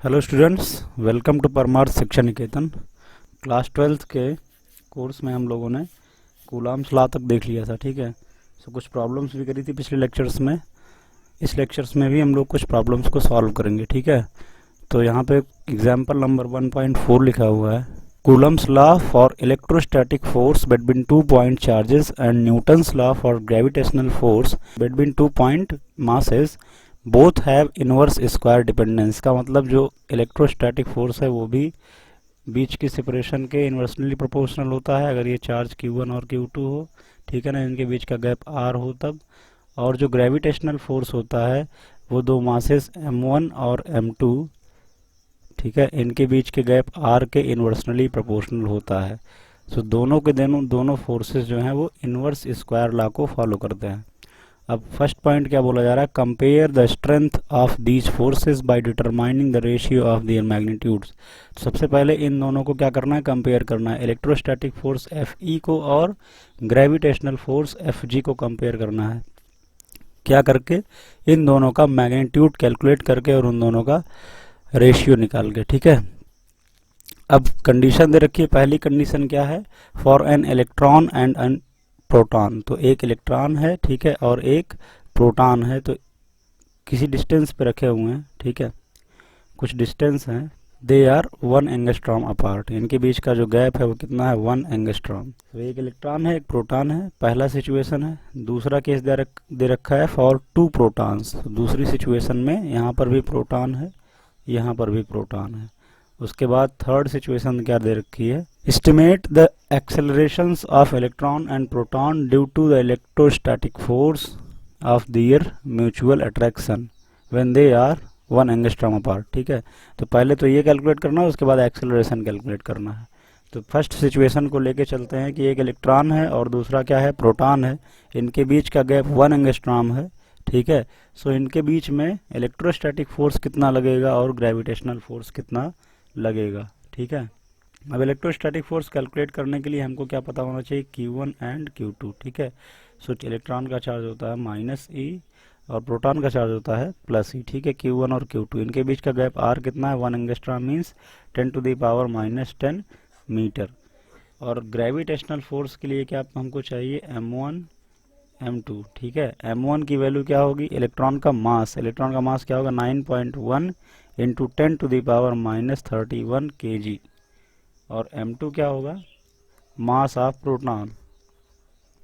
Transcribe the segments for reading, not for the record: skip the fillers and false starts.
Hello students, welcome to Parmar Shiksha Niketan. Class 12th के course में हम लोगों ने कूलाम्स लॉ तक देख लिया था। ठीक है, सो कुछ प्रॉब्लम्स भी करी थी पिछले लेक्चर्स में। इस लेक्चर्स में भी हम लोग कुछ प्रॉब्लम्स को सॉल्व करेंगे। ठीक है, तो यहाँ पे एग्जाम्पल नंबर 1.4 लिखा हुआ है। Coulomb's law for electrostatic force between 2 point charges and Newton's law for gravitational force between 2 point masses both have inverse square dependence. का मतलब जो इलेक्ट्रोस्टैटिक फोर्स है वो भी बीच की सेपरेशन के इन्वर्सली प्रोपोर्शनल होता है अगर ये चार्ज Q1 और Q2 हो। ठीक है ना, इनके बीच का गैप R हो तब। और जो ग्रेविटेशनल फोर्स होता है वो दो मासेस M1 और M2, ठीक है, इनके बीच के गैप R के इन्वर्सली प्रोपोर्शनल होता है। सो दोनों के दोनों फोर्सेस जो हैं वो इनवर्स स्क्वायर लॉ को फॉलो करते हैं। अब फर्स्ट पॉइंट क्या बोला जा रहा है, compare the strength of these forces by determining the ratio of their magnitudes. सबसे पहले इन दोनों को क्या करना है, कंपेयर करना है। इलेक्ट्रोस्टैटिक फोर्स Fe को और ग्रेविटेशनल फोर्स Fg को कंपेयर करना है। क्या करके, इन दोनों का मैग्नीट्यूड कैलकुलेट करके और उन दोनों का रेशियो निकाल के। ठीक है, अब कंडीशन दे रखी है। पहली कंडीशन क्या है, for an electron and an proton. तो एक इलेक्ट्रॉन है, ठीक है, और एक प्रोटॉन है, तो किसी डिस्टेंस पे रखे हुए हैं। ठीक है, कुछ डिस्टेंस है, दे आर 1 एंगस्ट्रॉम अपार्ट। इनके बीच का जो गैप है वो कितना है, 1 एंगस्ट्रॉम। तो एक इलेक्ट्रॉन है, एक प्रोटॉन है, पहला सिचुएशन है। दूसरा केस दे रखा है फॉर 2 प्रोटॉन्स। दूसरी सिचुएशन में यहाँ पर भी प्रोटॉन है, यहाँ पर भी प्रोटॉन है। उसके बाद थर्ड सिचुएशन क्या दे रखी है, estimate the accelerations of electron and proton due to the electrostatic force of their mutual attraction when they are 1 angstrom apart. ठीक है, तो पहले तो ये कैलकुलेट करना है, उसके बाद एक्सेलरेशन कैलकुलेट करना है। तो फर्स्ट सिचुएशन को लेके चलते हैं कि एक इलेक्ट्रॉन है और दूसरा क्या है, प्रोटॉन है। इनके बीच का गैप 1 एंगस्ट्रॉम है। ठीक है, सो इनके बीच में इलेक्ट्रोस्टैटिक फोर्स कितना लगेगा और ग्रेविटेशनल फोर्स कितना लगेगा। ठीक है, अब इलेक्ट्रोस्टैटिक फोर्स कैलकुलेट करने के लिए हमको क्या पता होना चाहिए, Q1 एंड Q2। ठीक है, सो इलेक्ट्रॉन का चार्ज होता है -E और प्रोटॉन का चार्ज होता है +E। ठीक है, Q1 और Q2 इनके बीच का गैप R कितना है, 1 एंगस्ट्रॉम मीन्स 10⁻⁻10 मीटर। और ग्रेविटेशनल फोर्स के लिए क्या हमको चाहिए, M1 M2। ठीक है, M1 की वैल्यू क्या होगी, इलेक्ट्रॉन का मास क्या होगा, 9.1 इंटू 10⁻31 kg। और M2 क्या होगा, मास ऑफ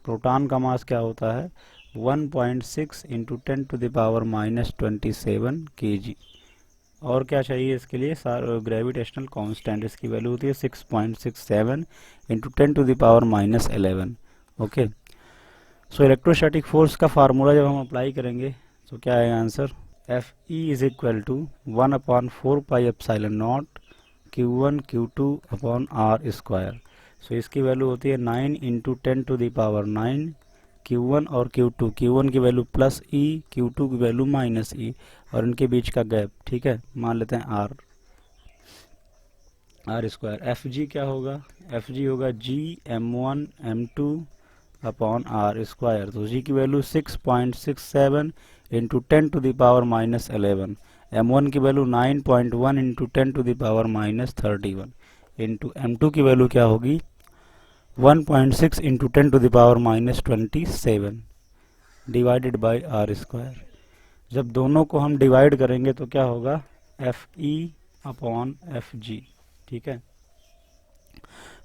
प्रोटॉन का मास क्या होता है, 1.6 इंटू 10⁻27 kg। और क्या चाहिए इसके लिए, ग्रेविटेशनल कांस्टेंट, इसकी वैल्यू होती है 6.67 into 10⁻11। Okay, so electrostatic force का फार्मूला जब हम अप्लाई करेंगे तो क्या आएगा answer, Fe is equal to 1/4πε0 Q1 Q2 upon R square. So इसकी वैल्यू होती है 9 इंटू 10⁻9 Q1 और Q1 की वैल्यू +E, Q2 की वैल्यू -E और इनके बीच का गैप, ठीक है, मान लेते हैं R स्क्वायर। Fg क्या होगा, Fg होगा G M1 M2 upon R square. तो G की वैल्यू 6.67 इंटू 10⁻11, M1 की वैल्यू 9.1 इंटू 10⁻31 इंटू M2 की वैल्यू क्या होगी, 1.6 into 10⁻27 divided by R square. जब दोनों को हम डिवाइड करेंगे तो क्या होगा, Fe अपॉन Fg। ठीक है,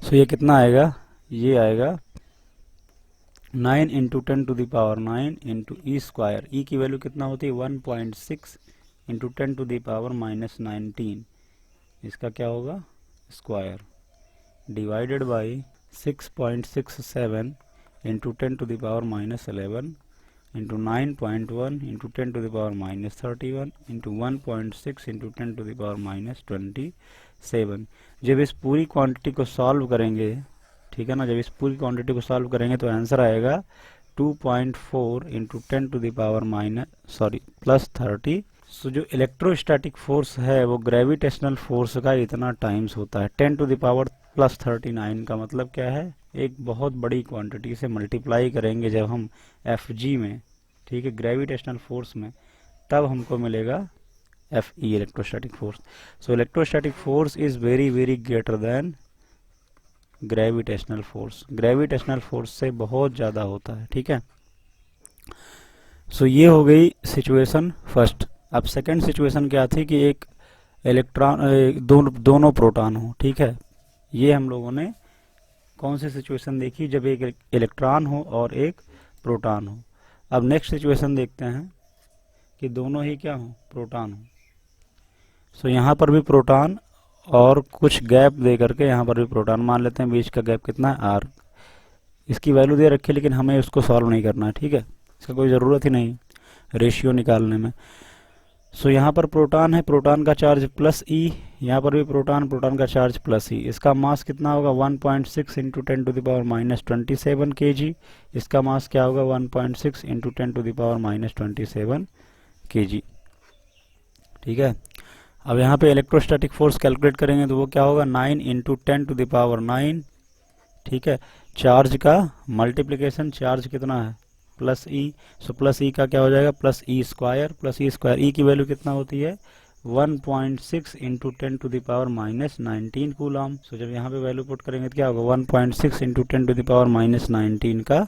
सो ये कितना आएगा, ये आएगा 9 इंटू 10⁻9 इंटू ई स्क्वायर। ई की वैल्यू कितना होती है, 1.6 इंटू 10⁻19, इसका क्या होगा square, divided by 6.67 into 10⁻11 into 9.1 into 10⁻31 into 1.6 into 10⁻27। जब इस पूरी क्वांटिटी को सॉल्व करेंगे, ठीक है ना, जब इस पूरी क्वांटिटी को सॉल्व करेंगे तो आंसर आएगा 2.4 इंटू 10⁻30। सो जो इलेक्ट्रोस्टैटिक फोर्स है वो ग्रेविटेशनल फोर्स का इतना टाइम्स होता है। 10⁻39 का मतलब क्या है, एक बहुत बड़ी क्वांटिटी से मल्टीप्लाई करेंगे जब हम Fg में, ठीक है, ग्रेविटेशनल फोर्स में, तब हमको मिलेगा Fe electrostatic force. So electrostatic force is very greater than gravitational force. Gravitational force से बहुत ज़्यादा होता है. ठीक है. सो ये हो गई सिचुएशन फर्स्ट. अब सेकंड सिचुएशन क्या थी कि एक इलेक्ट्रॉन दोनों प्रोटॉन हो. ठीक है. ये हम लोगों ने कौन सी सिचुएशन देखी, जब एक इलेक्ट्रॉन हो और एक प्रोटॉन हो. अब नेक्स्ट सिचुएशन देखते हैं कि दोनों ही क्या हो, प्रोटॉन हो. सो यहाँ पर भी प्रोटॉन और कुछ गैप दे करके यहाँ पर भी प्रोटॉन मान लेते हैं. बीच का गैप कितना है, आर. इसकी वैल्यू दे रखी है लेकिन हमें उसको सॉल्व नहीं करना है. ठीक है. इसका कोई ज़रूरत ही नहीं रेशियो निकालने में. सो यहाँ पर प्रोटॉन है, प्रोटॉन का चार्ज प्लस ई. यहाँ पर भी प्रोटॉन का चार्ज प्लस ई. इसका मास कितना होगा, 1.6 into 10 to the power minus 27 kg. इसका मास क्या होगा, 1.6 into 10 to the power minus 27 kg. ठीक है. अब यहाँ पे इलेक्ट्रोस्टैटिक फोर्स कैलकुलेट करेंगे तो वो क्या होगा, 9 इंटू 10 टू द पावर 9. ठीक है. चार्ज का मल्टीप्लिकेशन, चार्ज कितना है, प्लस ई. सो प्लस ई का क्या हो जाएगा, plus E square. Plus E square, E की वैल्यू कितना होती है, 1.6 into 10 to the power minus 19 coulomb. So जब यहाँ पे वैल्यू पुट करेंगे तो क्या होगा, 1.6 into 10 to the power minus 19 का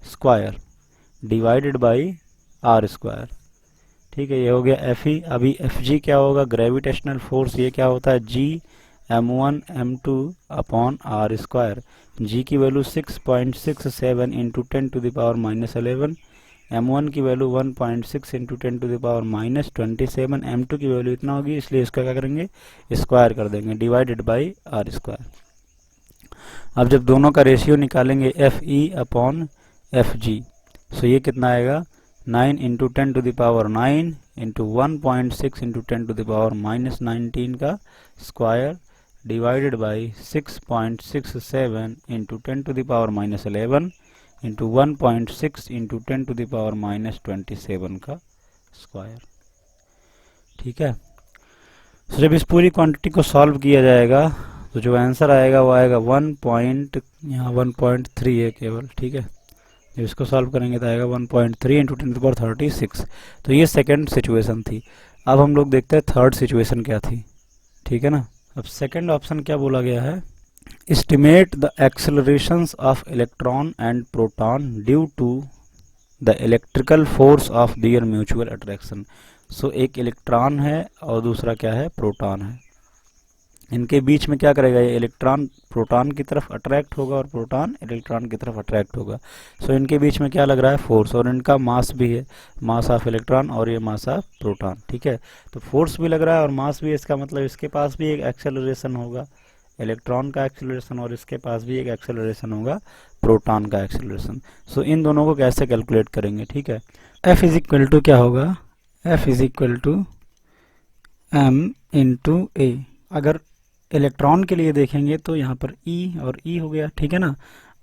square divided by R square. ठीक है. ये हो गया एफ ई. अभी एफ जी क्या होगा, ग्रेविटेशनल फोर्स. ये क्या होता है, G m1 m2 upon R square. G की value 6.67 into 10 to the power minus 11. m1 की value 1.6 into 10 to the power minus 27. m2 की वैल्यू इतना होगी, इसलिए इसका क्या करेंगे, स्क्वायर कर देंगे डिवाइडेड बाई आर स्क्वायर. अब जब दोनों का रेशियो निकालेंगे F E upon F G, so ये कितना आएगा, 9 into 10 to the power 9 into 1.6 into 10 to the power minus 19 का square divided by 6.67 into 10 to the power minus 11 into 1.6 into 10 to the power minus 27 का square. ठीक है. तो जब इस पूरी क्वांटिटी को सॉल्व किया जाएगा तो जो आंसर आएगा वो आएगा यहाँ 1.3 है केवल. ठीक है. जब इसको सॉल्व करेंगे तो आएगा 1.3 इंटू 10 टू द पावर 36. तो ये सेकंड सिचुएशन थी. अब हम लोग देखते हैं थर्ड सिचुएशन क्या थी. ठीक है ना. अब सेकंड ऑप्शन क्या बोला गया है, estimate the accelerations of electron and proton due to the electrical force of their mutual attraction. So एक इलेक्ट्रॉन है और दूसरा क्या है, प्रोटॉन है. इनके बीच में क्या करेगा, ये इलेक्ट्रॉन प्रोटॉन की तरफ अट्रैक्ट होगा और प्रोटॉन इलेक्ट्रॉन की तरफ अट्रैक्ट होगा. सो इनके बीच में क्या लग रहा है, फोर्स. और इनका मास भी है, मास ऑफ इलेक्ट्रॉन और ये मास ऑफ प्रोटॉन. ठीक है. तो फोर्स भी लग रहा है और मास भी. इसका मतलब इसके पास भी एक एक्सेलरेशन होगा, इलेक्ट्रॉन का एक्सेलरेशन, और इसके पास भी एक एक्सेलरेशन होगा, प्रोटॉन का एक्सेलरेशन. सो इन दोनों को कैसे कैलकुलेट करेंगे. ठीक है. एफ इज इक्वल टू क्या होगा, F is equal to M into A. अगर इलेक्ट्रॉन के लिए देखेंगे तो यहाँ पर E और E हो गया. ठीक है ना.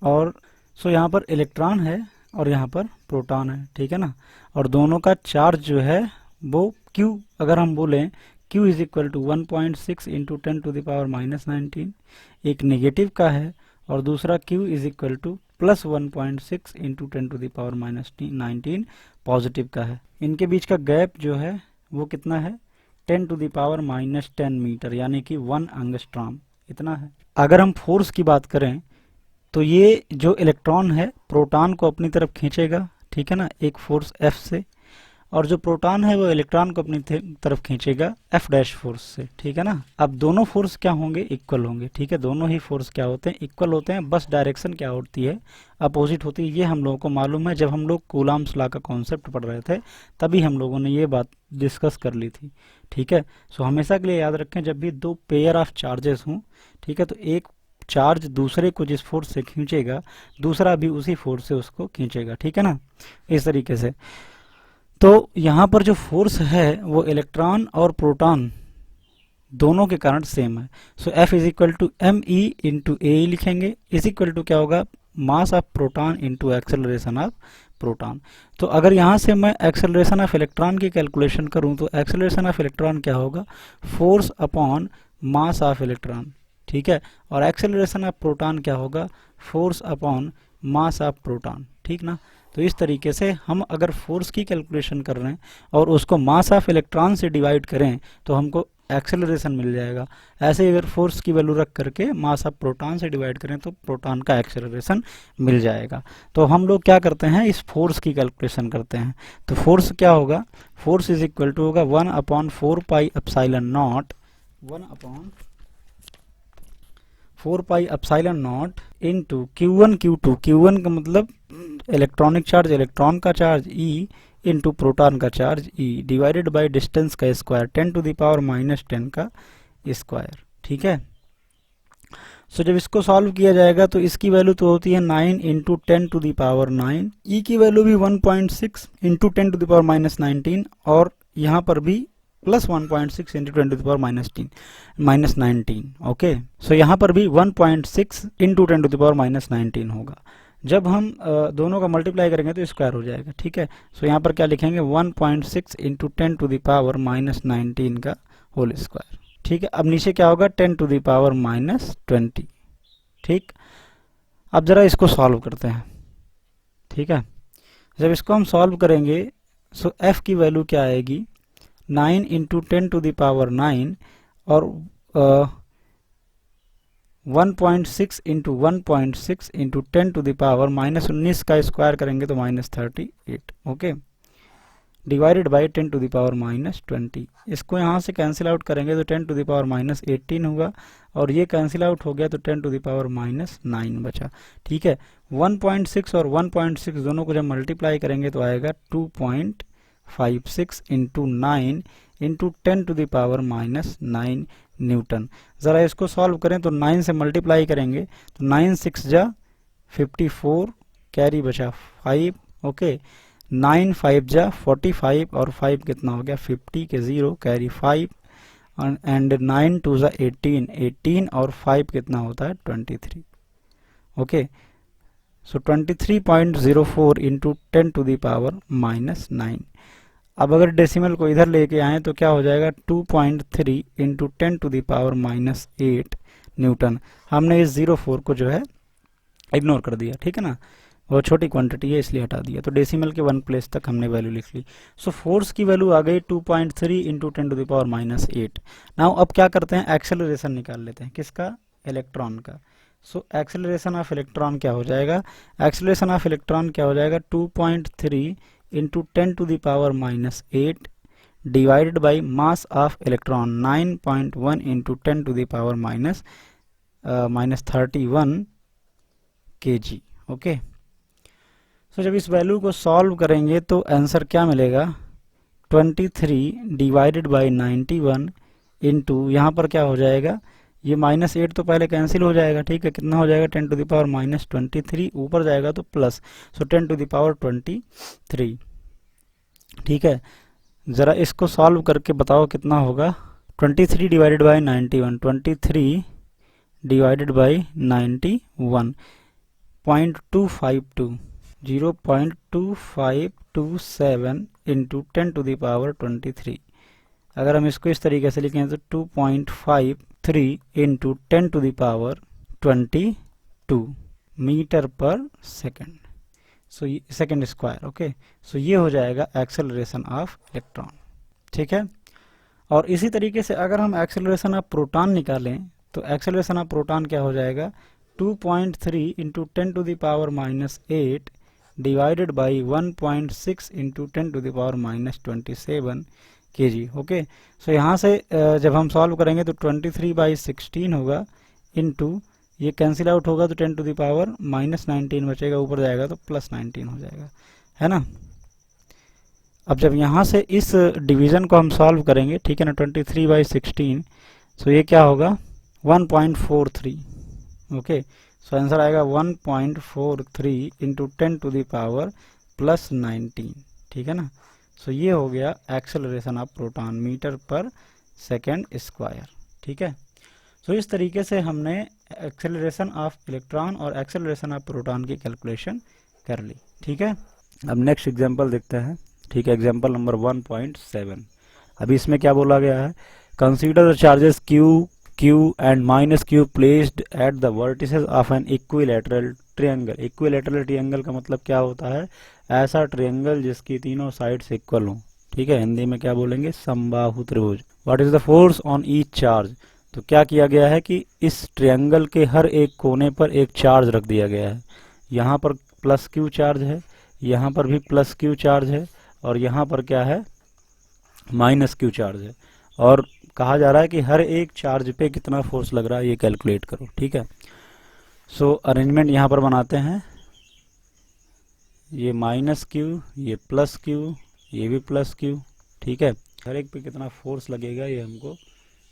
और सो यहाँ पर इलेक्ट्रॉन है और यहाँ पर प्रोटॉन है. ठीक है ना. और दोनों का चार्ज जो है वो Q, अगर हम बोलें Q is equal to 1.6 into 10 to the power minus 19. एक नेगेटिव का है और दूसरा Q is equal to plus 1.6 into 10 to the power minus 19 positive का है. इनके बीच का गैप जो है वो कितना है, 10 to the power minus 10 metre, यानी कि 1 एंगस्ट्रॉम इतना है. अगर हम फोर्स की बात करें तो ये जो इलेक्ट्रॉन है प्रोटॉन को अपनी तरफ खींचेगा. ठीक है ना, एक फोर्स F से, और जो प्रोटॉन है वो इलेक्ट्रॉन को अपनी तरफ खींचेगा F डैश फोर्स से. ठीक है ना. अब दोनों फोर्स क्या होंगे, इक्वल होंगे. ठीक है. दोनों ही फोर्स क्या होते हैं, इक्वल होते हैं. बस डायरेक्शन क्या होती है, अपोजिट होती है. ये हम लोगों को मालूम है, जब हम लोग कूलम्ब्स लॉ का कॉन्सेप्ट पढ़ रहे थे तभी हम लोगों ने ये बात डिस्कस कर ली थी. ठीक है. सो हमेशा के लिए याद रखें, जब भी दो पेयर ऑफ चार्जेस हों, ठीक है, तो एक चार्ज दूसरे को जिस फोर्स से खींचेगा दूसरा भी उसी फोर्स से उसको खींचेगा. ठीक है ना, इस तरीके से. तो यहाँ पर जो फोर्स है वो इलेक्ट्रॉन और प्रोटॉन दोनों के कारण सेम है. So F is equal to M E into A लिखेंगे, इज इक्वल टू क्या होगा, mass of proton into acceleration of proton. तो अगर यहाँ से मैं एक्सेलरेशन ऑफ इलेक्ट्रॉन की कैलकुलेशन करूँ तो एक्सेलरेशन ऑफ इलेक्ट्रॉन क्या होगा, force upon mass of electron. ठीक है. और एक्सेलरेशन ऑफ प्रोटॉन क्या होगा, force upon mass of proton. ठीक ना. तो इस तरीके से हम अगर फोर्स की कैलकुलेशन कर रहे हैं और उसको मास ऑफ इलेक्ट्रॉन से डिवाइड करें तो हमको एक्सेलरेशन मिल जाएगा। ऐसे अगर फोर्स की वैल्यू रख करके मास ऑफ प्रोटॉन से डिवाइड करें तो प्रोटॉन का एक्सेलरेशन मिल जाएगा। तो हम लोग क्या करते हैं, इस फोर्स की कैलकुलेशन करते हैं। तो फोर्स क्या होगा, फोर्स इज इक्वल टू होगा 1/4 pi epsilon not, 1/4 pi epsilon not into Q1 Q2, Q1 का मतलब इलेक्ट्रॉनिक चार्ज, इलेक्ट्रॉन का चार्ज E इंटू प्रोटॉन का charge E divided by distance का स्क्वायर 10⁻⁻10 का स्क्वायर। ठीक है। सो जब इसको सॉल्व किया जाएगा तो इसकी वैल्यू तो होती है 9 इंटू 10⁻9, E की वैल्यू भी 1.6 इंटू 10⁻19 और यहाँ पर भी प्लस 1.6 इंटू 10⁻19। ओके, सो यहाँ पर भी 1.6 इंटू 10⁻19 होगा। जब हम दोनों का मल्टीप्लाई करेंगे तो स्क्वायर हो जाएगा। ठीक है। सो यहाँ पर क्या लिखेंगे, 1.6 इंटू 10⁻19 का होल स्क्वायर। ठीक है। अब नीचे क्या होगा, 10⁻20। ठीक। अब जरा इसको सॉल्व करते हैं। ठीक है। जब इसको हम सॉल्व करेंगे सो f की वैल्यू क्या आएगी, 9 इंटू 10⁻9 और 1.6 इंटू 1.6 इंटू 10⁻−19 का स्क्वायर करेंगे तो -38। Okay, divided by 10⁻−20। इसको यहाँ से कैंसिल आउट करेंगे तो 10⁻−18 होगा और ये कैंसिल आउट हो गया तो 10⁻−9 बचा। ठीक है। 1.6 और 1.6 दोनों को जब मल्टीप्लाई करेंगे तो आएगा 2.56 इंटू 9 इंटू 10⁻−9 न्यूटन। ज़रा इसको सॉल्व करें तो 9 से मल्टीप्लाई करेंगे तो 9 6 जा 54, कैरी बचा 5। ओके, 9 5 जा 45 और 5 कितना हो गया 50 के 0, कैरी 5 एंड 9 2 जा 18 और 5 कितना होता है 23। ओके, सो 23.04 इंटू 10⁻⁻9। अब अगर डेसिमल को इधर लेके आए तो क्या हो जाएगा, 2.3 इंटू 10⁻8 न्यूटन। हमने इस 04 को जो है इग्नोर कर दिया। ठीक है ना, वो छोटी क्वांटिटी है इसलिए हटा दिया। तो डेसिमल के 1 प्लेस तक हमने वैल्यू लिख ली। सो फोर्स की वैल्यू आ गई 2.3 इंटू 10⁻8। नाउ अब क्या करते हैं, एक्सेलरेशन निकाल लेते हैं। किसका, इलेक्ट्रॉन का। सो एक्सेलरेशन ऑफ इलेक्ट्रॉन क्या हो जाएगा, एक्सेलरेशन ऑफ इलेक्ट्रॉन क्या हो जाएगा, 2.3 into 10⁻8 divided by mass of electron 9.1 into 10⁻31 kg। Okay, so जब इस वैल्यू को सॉल्व करेंगे तो आंसर क्या मिलेगा, 23 डिवाइडेड बाई 91 इंटू यहाँ पर क्या हो जाएगा, ये -8 तो पहले कैंसिल हो जाएगा। ठीक है, कितना हो जाएगा 10⁻23, ऊपर जाएगा तो प्लस, सो 10⁻23। ठीक है, ज़रा इसको सॉल्व करके बताओ कितना होगा, 23 divided by 91, 23 divided by 91, 0.2527 into 10⁻23। अगर हम इसको इस तरीके से लिखें तो 2.53 इंटू 10⁻22 मीटर पर second, so second square. Okay, so ये हो जाएगा एक्सेलरेशन ऑफ इलेक्ट्रॉन। ठीक है। और इसी तरीके से अगर हम एक्सेलरेशन ऑफ प्रोटॉन निकालें तो एक्सेलरेशन ऑफ प्रोटॉन क्या हो जाएगा, 2.3 into 10⁻8 divided by 1.6 into 10⁻27 kg। Okay, so यहाँ से जब हम सॉल्व करेंगे तो 23/16 होगा इंटू ये कैंसिल आउट होगा तो 10⁻19 बचेगा, ऊपर जाएगा तो +19 हो जाएगा, है ना। अब जब यहाँ से इस डिवीज़न को हम सॉल्व करेंगे, ठीक है ना, 23/16, सो ये क्या होगा 1.43। ओके, सो आंसर आएगा 1.43 इंटू 10⁻+19। ठीक है ना, सो ये हो गया एक्सेलरेशन ऑफ प्रोटॉन मीटर पर सेकेंड स्क्वायर। ठीक है। सो इस तरीके से हमने एक्सेलरेशन ऑफ इलेक्ट्रॉन और एक्सेलरेशन ऑफ प्रोटॉन की कैलकुलेशन कर ली। ठीक है। अब नेक्स्ट एग्जांपल देखते हैं। ठीक है, एग्जांपल नंबर 1.7। अभी इसमें क्या बोला गया है, consider the charges Q and -Q placed at the vertices of an equilateral triangle. Equilateral triangle का मतलब क्या होता है, ऐसा ट्रायंगल जिसकी तीनों साइड्स इक्वल हों, ठीक है, हिंदी में क्या बोलेंगे, समबाहु त्रिभुज। What is the force on each charge, तो क्या किया गया है कि इस ट्रायंगल के हर एक कोने पर एक चार्ज रख दिया गया है। यहाँ पर प्लस क्यू चार्ज है, यहाँ पर भी प्लस क्यू चार्ज है, और यहाँ पर क्या है, माइनस क्यू चार्ज है। और कहा जा रहा है कि हर एक चार्ज पे कितना फोर्स लग रहा है ये कैलकुलेट करो, ठीक है। सो अरेंजमेंट यहाँ पर बनाते हैं, ये माइनस क्यू, ये प्लस क्यू, ये भी प्लस क्यू, ठीक है। हर एक पे कितना फोर्स लगेगा ये हमको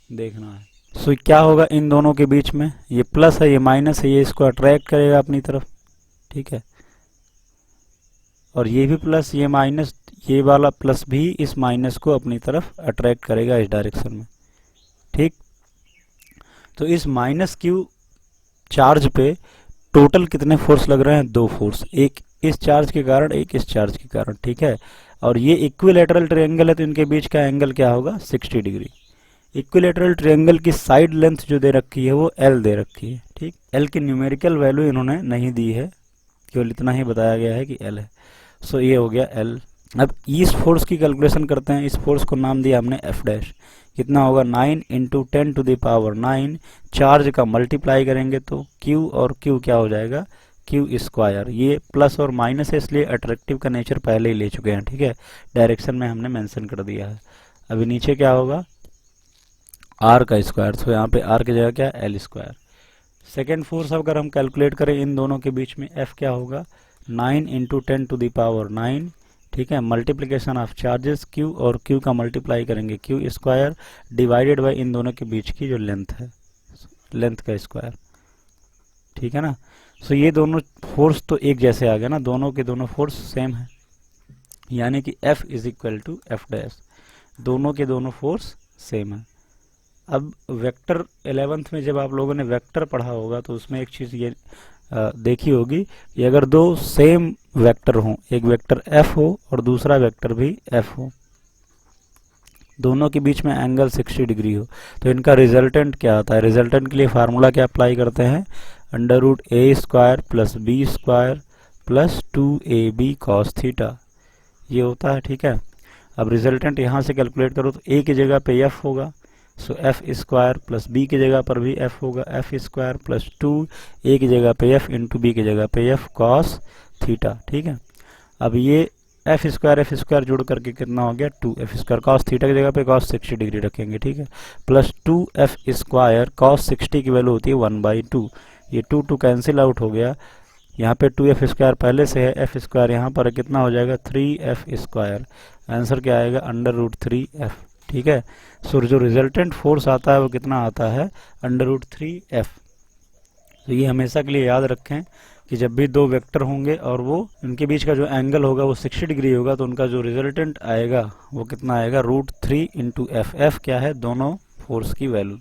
देखना है। सो क्या होगा इन दोनों के बीच में, ये प्लस है ये माइनस है, ये इसको अट्रैक्ट करेगा अपनी तरफ, ठीक है, और ये भी प्लस ये माइनस, ये वाला प्लस भी इस माइनस को अपनी तरफ अट्रैक्ट करेगा इस डायरेक्शन में, ठीक। तो इस माइनस क्यू चार्ज पे टोटल कितने फोर्स लग रहे हैं, 2 फोर्स, एक इस चार्ज के कारण, एक इस चार्ज के कारण, ठीक है। और ये इक्विलैटरल ट्रायंगल है तो इनके बीच का एंगल क्या होगा, 60 डिग्री। इक्विलैटरल ट्रायंगल की साइड लेंथ जो दे रखी है वो L दे रखी है, ठीक। L की न्यूमेरिकल वैल्यू इन्होंने नहीं दी है, केवल इतना ही बताया गया है कि L है। सो ये हो गया L। अब इस फोर्स की कैलकुलेशन करते हैं। इस फोर्स को नाम दिया हमने F डैश। कितना होगा, 9 × 10⁻9। चार्ज का मल्टीप्लाई करेंगे तो Q और Q क्या हो जाएगा, Q²। ये प्लस और माइनस है इसलिए अट्रैक्टिव का नेचर पहले ही ले चुके हैं, ठीक है, डायरेक्शन में हमने मेंशन कर दिया है। अभी नीचे क्या होगा, R का स्क्वायर, तो यहाँ पे R की जगह क्या है, L²। सेकेंड फोर्स अगर हम कैलकुलेट करें इन दोनों के बीच में, F क्या होगा, 9 × 10⁻9, ठीक है, मल्टीप्लिकेशन ऑफ चार्जेस Q और Q का मल्टीप्लाई करेंगे Q² डिवाइडेड बाय इन दोनों के बीच की जो लेंथ है, लेंथ का स्क्वायर, ठीक है ना। सो ये दोनों फोर्स तो एक जैसे आ गए ना, दोनों के दोनों फोर्स सेम है, यानी कि F = F डैश, दोनों के दोनों फोर्स सेम है। अब वेक्टर 11th में जब आप लोगों ने वेक्टर पढ़ा होगा तो उसमें एक चीज़ ये देखी होगी कि अगर दो सेम वेक्टर हों, एक वेक्टर F हो और दूसरा वेक्टर भी F हो, दोनों के बीच में एंगल 60 डिग्री हो, तो इनका रिजल्टेंट क्या आता है। रिजल्टेंट के लिए फार्मूला क्या अप्लाई करते हैं, √a² + b² + 2ab cos theta, ये होता है, ठीक है। अब रिजल्टेंट यहाँ से कैलकुलेट करो तो a की जगह पे f होगा, सो f² + b की जगह पर भी f होगा, f² + 2, a की जगह पे f × b की जगह पे f cos थीटा, ठीक है। अब ये f² जुड़ करके कितना हो गया, 2f², cos थीटा की जगह पे cos 60 डिग्री रखेंगे, ठीक है, + 2f², cos 60 की वैल्यू होती है 1/2, ये 2 कैंसिल आउट हो गया, यहाँ पे 2f² पहले से है, f² यहाँ पर कितना हो जाएगा, 3f², आंसर क्या आएगा, √3f, ठीक है। सो जो रिजल्टेंट फोर्स आता है वो कितना आता है, √3f। तो ये हमेशा के लिए याद रखें कि जब भी दो वेक्टर होंगे और वो उनके बीच का जो एंगल होगा वो 60 डिग्री होगा तो उनका जो रिजल्टेंट आएगा वो कितना आएगा, √3 × f। f क्या है, दोनों फोर्स की वैल्यू।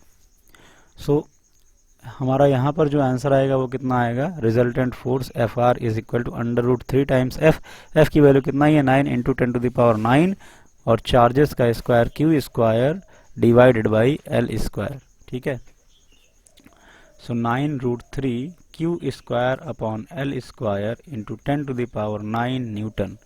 सो हमारा यहाँ पर जो आंसर आएगा वो कितना आएगा, resultant force Fr = √3 times f। f की वैल्यू कितना ही है, 9 × 10⁻9 और चार्जेस का square Q² divided by L², ठीक है। सो 9√3 Q² अपॉन L² × 10⁻9 न्यूटन,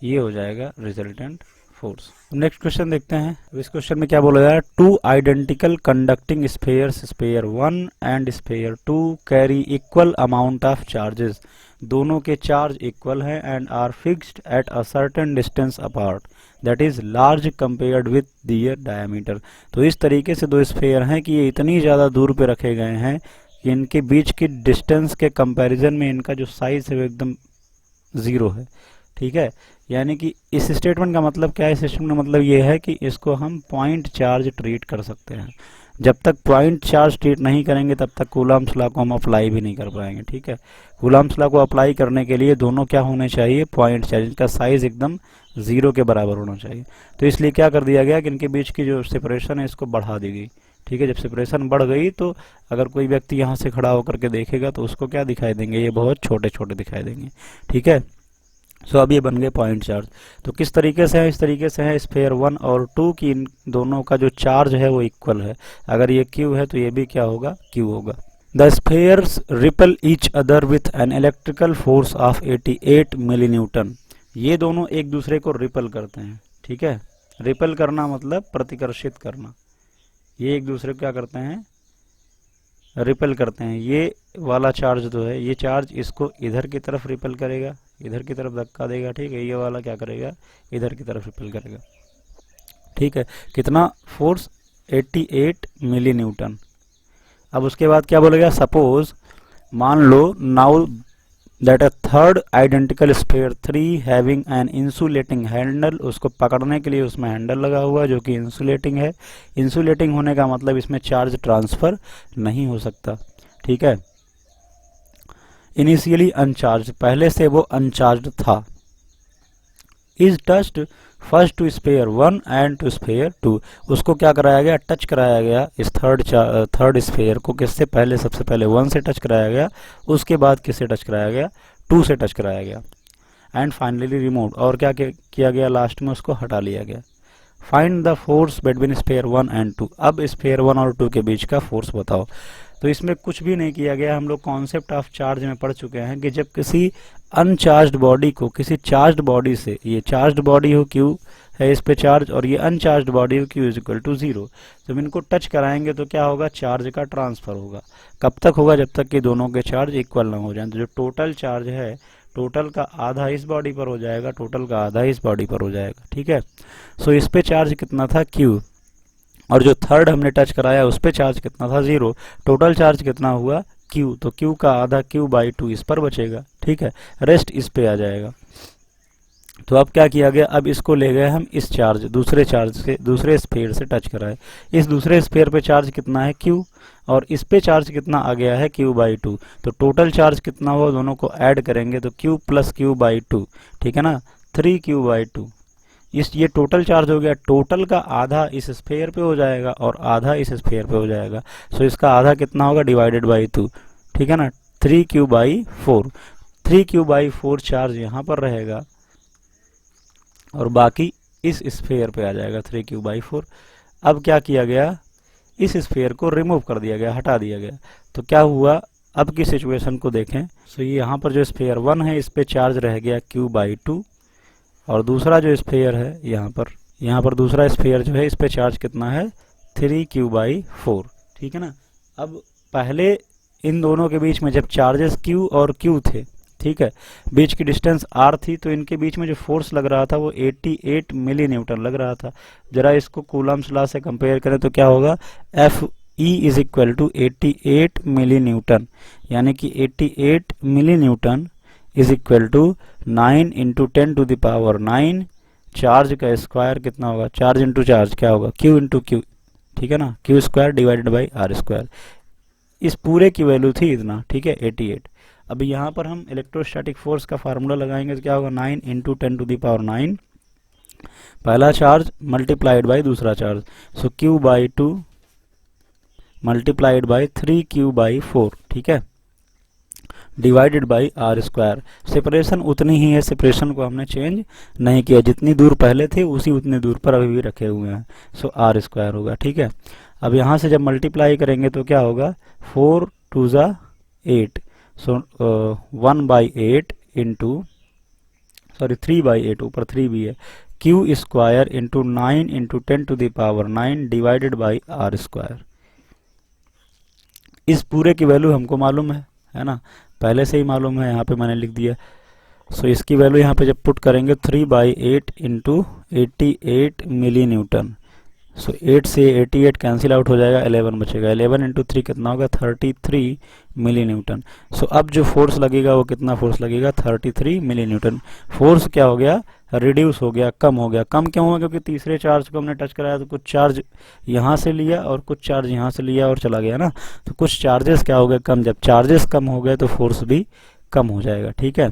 ये हो जाएगा रिजल्टेंट फोर्स। नेक्स्ट क्वेश्चन देखते हैं। इस क्वेश्चन में क्या बोला जा रहा है, 2 identical conducting spheres, sphere 1 and sphere 2 carry equal amount of charges, दोनों के चार्ज इक्वल हैं and are fixed at a certain distance apart that is large compared with their diameter. तो इस तरीके से दो स्फीयर हैं कि ये इतनी ज़्यादा दूर पे रखे गए हैं कि इनके बीच की डिस्टेंस के कंपैरिजन में इनका जो साइज है वो एकदम 0 है, ठीक है। यानी कि इस स्टेटमेंट का मतलब क्या है, इस स्टेटमेंट का मतलब ये है कि इसको हम पॉइंट चार्ज ट्रीट कर सकते हैं। जब तक पॉइंट चार्ज ट्रीट नहीं करेंगे तब तक कूलम्ब्स लॉ को हम अप्लाई भी नहीं कर पाएंगे, ठीक है। कूलम्ब्स लॉ को अप्लाई करने के लिए दोनों क्या होने चाहिए, पॉइंट चार्ज, इनका साइज एकदम 0 के बराबर होना चाहिए। तो इसलिए क्या कर दिया गया कि इनके बीच की जो सेपरेशन है इसको बढ़ा दी गई, ठीक है। जब सेपरेशन बढ़ गई तो अगर कोई व्यक्ति यहाँ से खड़ा होकर के देखेगा तो उसको क्या दिखाई देंगे, ये बहुत छोटे छोटे दिखाई देंगे, ठीक है। सो अब ये बन गए पॉइंट चार्ज। तो किस तरीके से है, इस तरीके से है, स्फीयर 1 और 2 की इन दोनों का जो चार्ज है वो इक्वल है। अगर ये Q है तो ये भी क्या होगा, Q होगा। The spheres repel each other with an electrical force of 88 milli Newton. ये दोनों एक दूसरे को रिपेल करते हैं, ठीक है। रिपेल करना मतलब प्रतिकर्षित करना। ये एक दूसरे को क्या करते हैं, रिपेल करते हैं। ये वाला चार्ज जो है, ये चार्ज इसको इधर की तरफ रिपेल करेगा, इधर की तरफ धक्का देगा, ठीक है। ये वाला क्या करेगा, इधर की तरफ रिपेल करेगा, ठीक है। कितना फोर्स, 88 मिली न्यूटन। अब उसके बाद क्या बोलेगा, सपोज मान लो now that a third identical sphere 3 having an insulating handle, उसको पकड़ने के लिए उसमें हैंडल लगा हुआ है जो कि इंसुलेटिंग है। इंसुलेटिंग होने का मतलब इसमें चार्ज ट्रांसफर नहीं हो सकता, ठीक है। इनिशियली अनचार्ज, पहले से वो अनचार्ज था। Is touched first to sphere 1 and to sphere 2, उसको क्या कराया गया, टच कराया गया इस थर्ड स्फीयर को। किससे, पहले सबसे पहले 1 से टच कराया गया, उसके बाद किससे टच कराया गया, 2 से टच कराया गया। एंड फाइनली रिमूव्ड, और क्या किया गया, लास्ट में उसको हटा लिया गया। Find the force between sphere 1 and 2, अब स्फीयर 1 और 2 के बीच का फोर्स बताओ। तो इसमें कुछ भी नहीं किया गया, हम लोग कॉन्सेप्ट ऑफ चार्ज में पढ़ चुके हैं कि जब किसी अनचार्ज्ड बॉडी को किसी चार्ज्ड बॉडी से, ये चार्ज्ड बॉडी हो Q है इस पे चार्ज, और ये अनचार्ज्ड बॉडी हो Q इज इक्वल टू 0, जब इनको टच कराएंगे तो क्या होगा, चार्ज का ट्रांसफर होगा। कब तक होगा, जब तक कि दोनों के चार्ज इक्वल ना हो जाए। तो जो टोटल चार्ज है, टोटल का आधा इस बॉडी पर हो जाएगा, टोटल का आधा इस बॉडी पर हो जाएगा, ठीक है। सो इस पे चार्ज कितना था, Q, और जो थर्ड हमने टच कराया उस पे चार्ज कितना था, 0। टोटल चार्ज कितना हुआ, Q, तो Q का आधा Q/2 इस पर बचेगा, ठीक है। रेस्ट इस पे आ जाएगा। तो अब क्या किया गया, अब इसको ले गए हम इस चार्ज, दूसरे चार्ज से, दूसरे स्फीयर से टच कराए। इस दूसरे स्फीयर पे चार्ज कितना है, Q, और इस पे चार्ज कितना आ गया है, Q/2। तो टोटल चार्ज कितना हुआ, दोनों को ऐड करेंगे तो Q + Q/2, ठीक है ना, 3Q/2। ये टोटल चार्ज हो गया। टोटल का आधा इस स्फीयर पे हो जाएगा और आधा इस स्फीयर पे हो जाएगा। सो इसका आधा कितना होगा, /2, ठीक है ना, 3Q/4। 3Q/4 चार्ज यहाँ पर रहेगा और बाकी इस स्फीयर पे आ जाएगा 3Q/4। अब क्या किया गया, इस स्फीयर को रिमूव कर दिया गया, हटा दिया गया। तो क्या हुआ, अब की सिचुएशन को देखें। सो ये यहाँ पर जो स्फीयर 1 है इस पे चार्ज रह गया Q/2, और दूसरा जो स्फीयर है यहाँ पर दूसरा स्फीयर जो है इस पे चार्ज कितना है, 3Q/4, ठीक है ना। अब पहले इन दोनों के बीच में जब चार्जेस Q और Q थे, ठीक है, बीच की डिस्टेंस R थी, तो इनके बीच में जो फोर्स लग रहा था वो 88 मिली न्यूटन लग रहा था। जरा इसको कूलम्स लॉ से कंपेयर करें तो क्या होगा, Fe is equal to 88 milli newton, यानी कि 88 मिली newton is equal to 9 × 10⁹ charge का स्क्वायर कितना होगा, चार्ज इंटू चार्ज क्या होगा, Q × Q, ठीक है ना, Q² / R²। इस पूरे की वैल्यू थी इतना, ठीक है, 88। अभी यहाँ पर हम इलेक्ट्रोस्टैटिक फोर्स का फार्मूला लगाएंगे तो क्या होगा, 9 × 10⁹ पहला चार्ज मल्टीप्लाइड बाई दूसरा charge, so Q/2 multiplied by 3Q/4, ठीक है, डिवाइडेड बाई R²। सेपरेशन उतनी ही है, सेपरेशन को हमने चेंज नहीं किया, जितनी दूर पहले थे उसी उतनी दूर पर अभी भी रखे हुए हैं। सो R² होगा, ठीक है। अब यहाँ से जब मल्टीप्लाई करेंगे तो क्या होगा, 4 2 8, सो 1/8 इंटू, सॉरी 3/8, ऊपर 3 भी है, Q² into 9 × 10⁹ divided by R²। इस पूरे की वैल्यू हमको मालूम है ना, पहले से ही मालूम है, यहाँ पे मैंने लिख दिया। सो इसकी वैल्यू यहाँ पे जब पुट करेंगे 3/8 इंटू 88 मिली न्यूटन, सो 8 से 88 कैंसिल आउट हो जाएगा, 11 बचेगा, 11 × 3 कितना होगा, 33 मिली न्यूटन। सो अब जो फोर्स लगेगा वो कितना फोर्स लगेगा, 33 मिली न्यूटन। फोर्स क्या हो गया, रिड्यूस हो गया, कम हो गया। कम क्यों हुआ, क्योंकि तीसरे चार्ज को हमने टच कराया तो कुछ चार्ज यहाँ से लिया और कुछ चार्ज यहाँ से लिया और चला गया ना, तो कुछ चार्जेस क्या हो गए, कम। जब चार्जेस कम हो गए तो फोर्स भी कम हो जाएगा, ठीक है।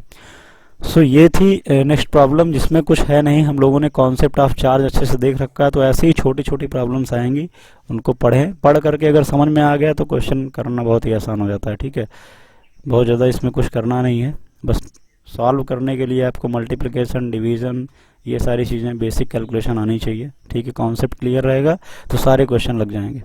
सो ये थी नेक्स्ट प्रॉब्लम, जिसमें कुछ है नहीं, हम लोगों ने कॉन्सेप्ट ऑफ चार्ज अच्छे से देख रखा है। तो ऐसे ही छोटी छोटी प्रॉब्लम्स आएंगी, उनको पढ़ करके अगर समझ में आ गया तो क्वेश्चन करना बहुत ही आसान हो जाता है, ठीक है। बहुत ज़्यादा इसमें कुछ करना नहीं है, बस सॉल्व करने के लिए आपको मल्टीप्लिकेशन, डिवीज़न, ये सारी चीज़ें बेसिक कैलकुलेशन आनी चाहिए, ठीक है। कॉन्सेप्ट क्लियर रहेगा तो सारे क्वेश्चन लग जाएंगे।